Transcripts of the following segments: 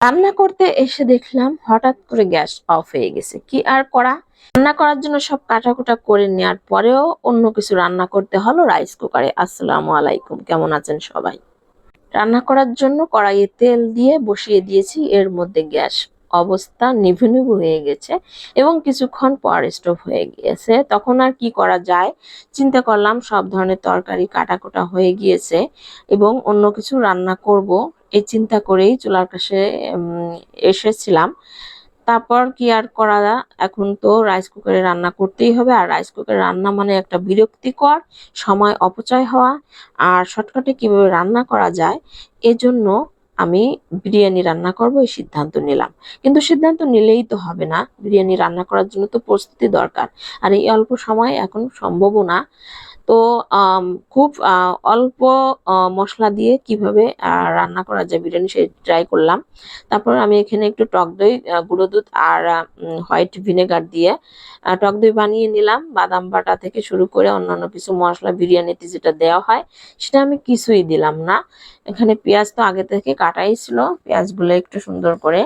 রান্না করতে এসে দেখলাম হঠাৎ করে গ্যাস অফ হয়ে গেছে। কি আর করা, রান্না করার জন্য সব কাটাকুটা করে নেওয়ার পরেও অন্য কিছু রান্না করতে হলো রাইস কুকারে। আসসালামু আলাইকুম, কেমন আছেন সবাই? রান্না করার জন্য কড়াইয়ে তেল দিয়ে বসিয়ে দিয়েছি, এর মধ্যে গ্যাস অবস্থা নিভু নিভু হয়ে গেছে এবং কিছুক্ষণ পর স্টোভ হয়ে গিয়েছে। তখন আর কি করা যায়, চিন্তা করলাম সব ধরনের তরকারি কাটাকুটা হয়ে গিয়েছে এবং অন্য কিছু রান্না করব, এই চিন্তা করেই চুলার কাছে এসেছিলাম। তারপর কি আর করা, এখন তো রাইস কুকারে রান্না করতেই হবে। আর রাইস কুকারে রান্না মানে একটা বিরক্তিকর, সময় অপচয় হওয়া। আর শর্টকাটে কিভাবে রান্না করা যায় এজন্য আমি বিরিয়ানি রান্না করব এই সিদ্ধান্ত নিলাম। কিন্তু সিদ্ধান্ত নিলেই তো হবে না, বিরিয়ানি রান্না করার জন্য তো প্রস্তুতি দরকার। আর এই অল্প সময় এখন সম্ভবও না। তো খুব অল্প মশলা দিয়ে কিভাবে রান্না করা যায় বিরিয়ানি সেই ট্রাই করলাম। তারপর আমি এখানে একটু টক দই, গুঁড়ো দুধ আর হোয়াইট ভিনেগার দিয়ে টক দই বানিয়ে নিলাম। বাদাম বাটা থেকে শুরু করে অন্যান্য কিছু মশলা বিরিয়ানিতে যেটা দেওয়া হয় সেটা আমি কিছুই দিলাম না। এখানে পেঁয়াজ তো আগে থেকে কাটাই ছিল, পেঁয়াজগুলো একটু সুন্দর করে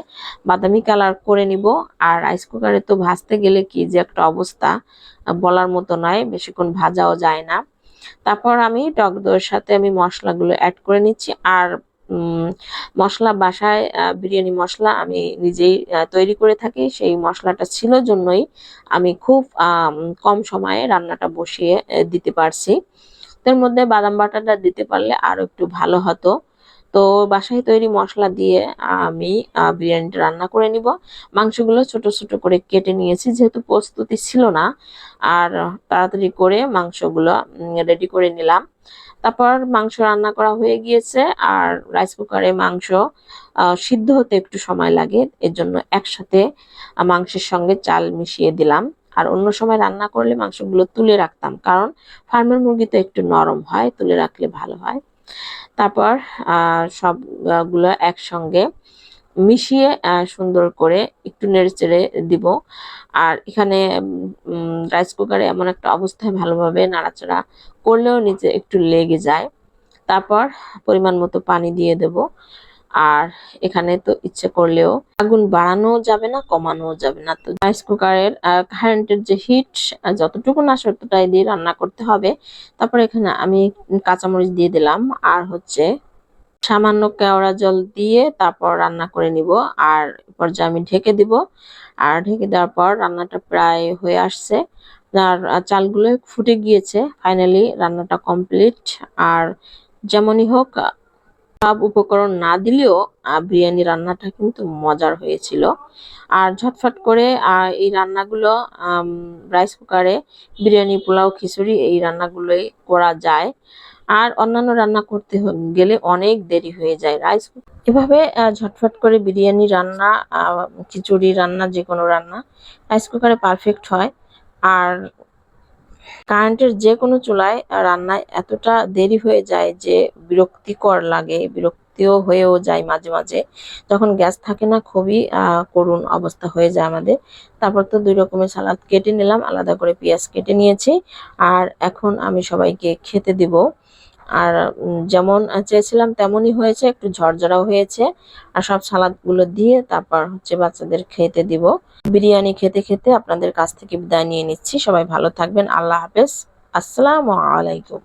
বাদামি কালার করে নিব। আর রাইস কুকারে তো ভাজতে গেলে কি যে একটা অবস্থা, বলার মতো নয়, বেশিক্ষণ ভাজাও যায় না। তারপর আমি টক দইয়ের সাথে আমি মশলাগুলো অ্যাড করে নিচ্ছি। আর মশলা বাসায় বিরিয়ানি মশলা আমি নিজেই তৈরি করে থাকি, সেই মশলাটা ছিল জন্যই আমি খুব কম সময়ে রান্নাটা বসিয়ে দিতে পারছি। তার মধ্যে বাদাম বাটাটা দিতে পারলে আরো একটু ভালো হতো। তো বাসায় তৈরি মশলা দিয়ে আমি বিরিয়ানিটা রান্না করে নিব। মাংসগুলো ছোট ছোট করে কেটে নিয়েছি, যেহেতু প্রস্তুতি ছিল না। আর তাড়াতাড়ি করে মাংসগুলো রেডি করে নিলাম। তারপর মাংস রান্না করা হয়ে গিয়েছে। আর রাইস কুকারে মাংস সিদ্ধ হতে একটু সময় লাগে, এর জন্য একসাথে মাংসের সঙ্গে চাল মিশিয়ে দিলাম। আর অন্য সময় রান্না করলে মাংসগুলো তুলে রাখতাম, কারণ ফার্মের মুরগি তো একটু নরম হয়, তুলে রাখলে ভালো হয়। তারপর সবগুলো একসঙ্গে মিশিয়ে সুন্দর করে একটু নেড়েচেড়ে দিব। আর এখানে রাইস কুকারে এমন একটা অবস্থায় ভালোভাবে নাড়াচাড়া করলেও নিচে একটু লেগে যায়। তারপর পরিমাণ মতো পানি দিয়ে দেব। আর এখানে তো ইচ্ছে করলেও আগুন বাড়ানো যাবে না, কমানো যাবে না। তো রাইস কুকারের কারেন্টের যে হিট যতটুকু না ততটাই দিয়ে রান্না করতে হবে। তারপর এখানে আমি কাঁচামরিচ দিয়ে দিলাম আর সামান্য কেওড়া জল দিয়ে তারপর রান্না করে নিব। আর পর্যায়ে আমি ঢেকে দিব। আর ঢেকে দেওয়ার পর রান্নাটা প্রায় হয়ে আসছে। আর চালগুলো ফুটে গিয়েছে, ফাইনালি রান্নাটা কমপ্লিট। আর যেমনই হোক, সব উপকরণ না দিলেও বিরিয়ানি রান্নাটা কিন্তু মজার হয়েছিল। আর ঝটফট করে এই রান্নাগুলো রাইস কুকারে বিরিয়ানি, পোলাও, খিচুড়ি এই রান্নাগুলোই করা যায়। আর অন্যান্য রান্না করতে গেলে অনেক দেরি হয়ে যায়। এভাবে ঝটফট করে বিরিয়ানি রান্না, খিচুড়ি রান্না, যে কোনো রান্না রাইস কুকারে পারফেক্ট হয়। আর কারেন্টের যে কোনো চুলায় রান্নায় এতটা দেরি হয়ে যায় যে বিরক্তিকর লাগে, বিরক্তিও হয়েও যায় মাঝে মাঝে। যখন গ্যাস থাকে না, খুবই করুণ অবস্থা হয়ে যায় আমাদের। তারপর তো 2 রকমের সালাদ কেটে নিলাম, আলাদা করে পেঁয়াজ কেটে নিয়েছি। আর এখন আমি সবাইকে খেতে দিব। আর যেমন চেয়েছিলাম তেমনই হয়েছে, একটু ঝরঝরাও হয়েছে। আর সব সালাদগুলো দিয়ে তারপর বাচ্চাদের খেতে দিব। বিরিয়ানি খেতে খেতে আপনাদের কাছ থেকে বিদায় নিয়ে নিচ্ছি। সবাই ভালো থাকবেন। আল্লাহ হাফেজ। আসসালামু আলাইকুম।